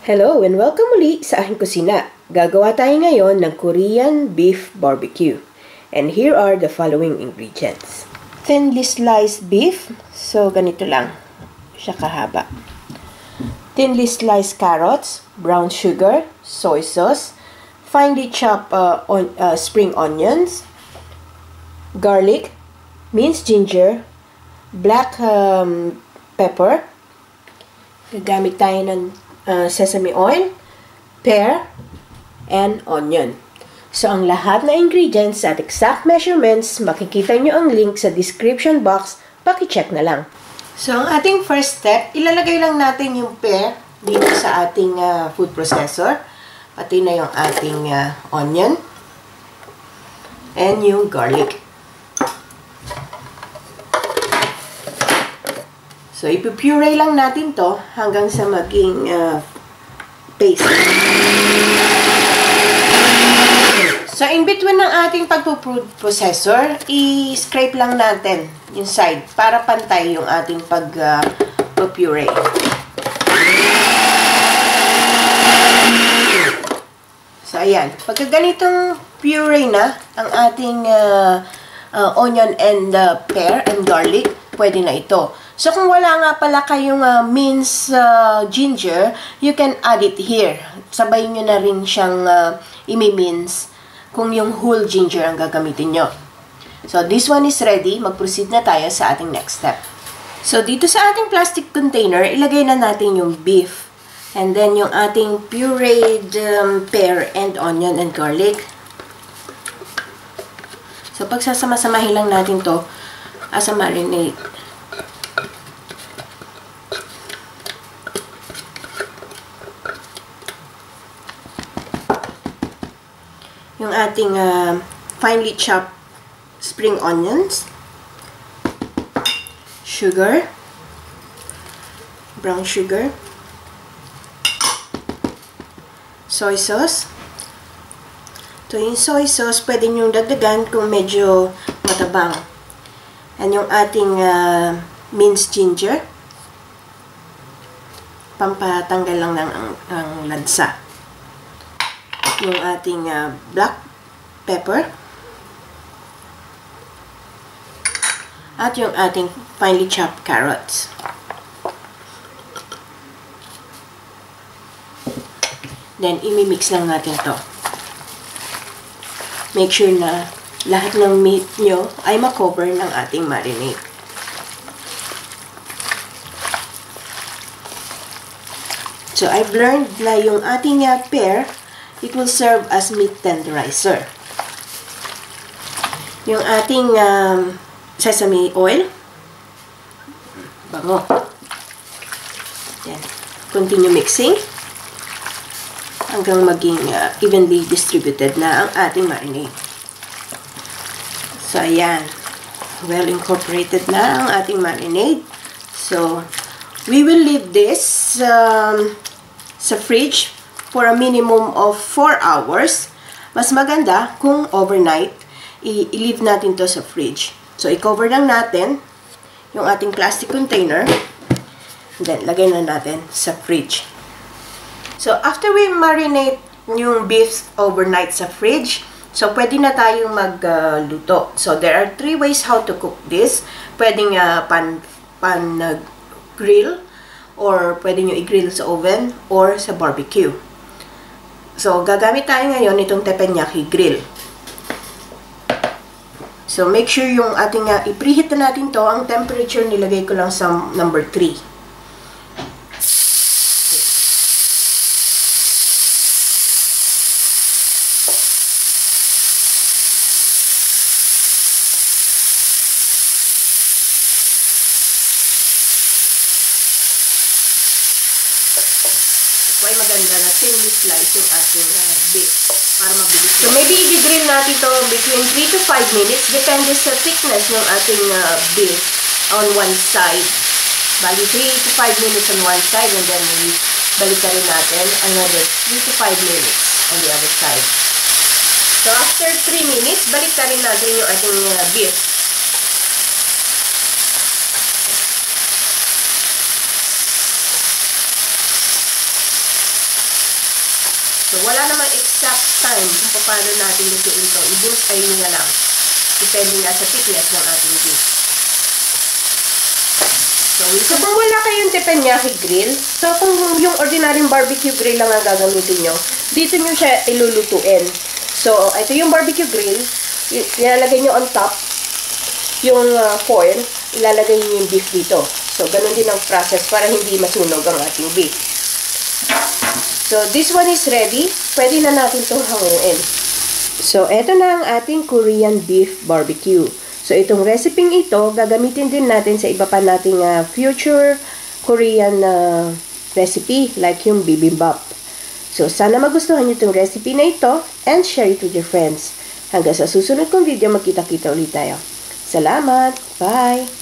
Hello and welcome muli sa aking kusina. Gagawa tayo ngayon ng Korean beef barbecue. And here are the following ingredients. Thinly sliced beef. So, ganito lang siya kahaba. Thinly sliced carrots, brown sugar, soy sauce, finely chopped spring onions, garlic, minced ginger, black pepper. Gagamit tayo ng sesame oil, pear, and onion. So, ang lahat na ingredients at exact measurements, makikita nyo ang link sa description box, paki-check na lang. So, ang ating first step, ilalagay lang natin yung pear dito sa ating food processor, pati na yung ating onion, and yung garlic. So, ipupuree lang natin to hanggang sa maging paste. So, in between ng ating pag-food processor, i-scrape lang natin yung side para pantay yung ating pag-puree. So, ayan. Pagka ganitong puree na ang ating onion and pear and garlic, pwede na ito. So, kung wala nga pala kayong minced ginger, you can add it here. Sabay nyo na rin siyang imi-mince kung yung whole ginger ang gagamitin nyo. So, this one is ready. Mag-proceed na tayo sa ating next step. So, dito sa ating plastic container, ilagay na natin yung beef. And then, yung ating pureed pear and onion and garlic. So, pagsasama-samahin lang natin to as a marinade. Yung ating finely chopped spring onions, sugar, brown sugar, soy sauce. Ito yung soy sauce, pwede nyo dagdagan kung medyo matabang. And yung ating minced ginger, pampatanggal lang ng lansa. Yung ating black pepper, at yung ating finely chopped carrots. Then, imimix lang natin to. Make sure na lahat ng meat nyo ay makover ng ating marinade. So, I've learned na yung ating pear, it will serve as meat tenderizer. Yung ating sesame oil, bango. Then, continue mixing hanggang maging evenly distributed na ang ating marinade. So, ayan. Well incorporated na ang ating marinade. So, we will leave this sa fridge for a minimum of 4 hours. Mas maganda kung overnight, i-leave natin to sa fridge. So, i-cover lang natin yung ating plastic container. Then, lagay na natin sa fridge. So, after we marinate yung beef overnight sa fridge, so, pwede na tayong magluto. So, there are 3 ways how to cook this. Pwedeng grill, or pwede nyo i-grill sa oven, or sa barbecue. So, gagamit tayo ngayon itong teppanyaki grill. So, make sure yung ating, i-preheat na natin to. Ang temperature nilagay ko lang sa number 3. Ay maganda na thinly slice yung ating beef para mabilis. So, maybe i-grill natin ito between 3 to 5 minutes. Depende sa thickness ng ating beef on one side. Bali, 3 to 5 minutes on one side, and then balik na rin natin another 3 to 5 minutes on the other side. So, after 3 minutes, balik na rin natin yung ating beef. So, wala namang exact time kung paano natin lutuin ito. I-bullseye nyo na lang. Depende nga sa thickness ng ating beef. So, kung wala kayong teppanyaki grill, so kung yung ordinaryong barbecue grill lang ang gagamitin nyo, dito nyo siya ilulutuin. So, ito yung barbecue grill, ilalagay nyo on top yung foil, ilalagay nyo yung beef dito. So, ganun din ang process para hindi masunog ang ating beef. So, this one is ready. Pwede na natin itong hanguin. So, eto na ang ating Korean beef barbecue. So, itong recipe ito, gagamitin din natin sa iba pa nating future Korean recipe, like yung bibimbap. So, sana magustuhan nyo itong recipe na ito and share it with your friends. Hanggang sa susunod kong video, magkita-kita ulit tayo. Salamat! Bye!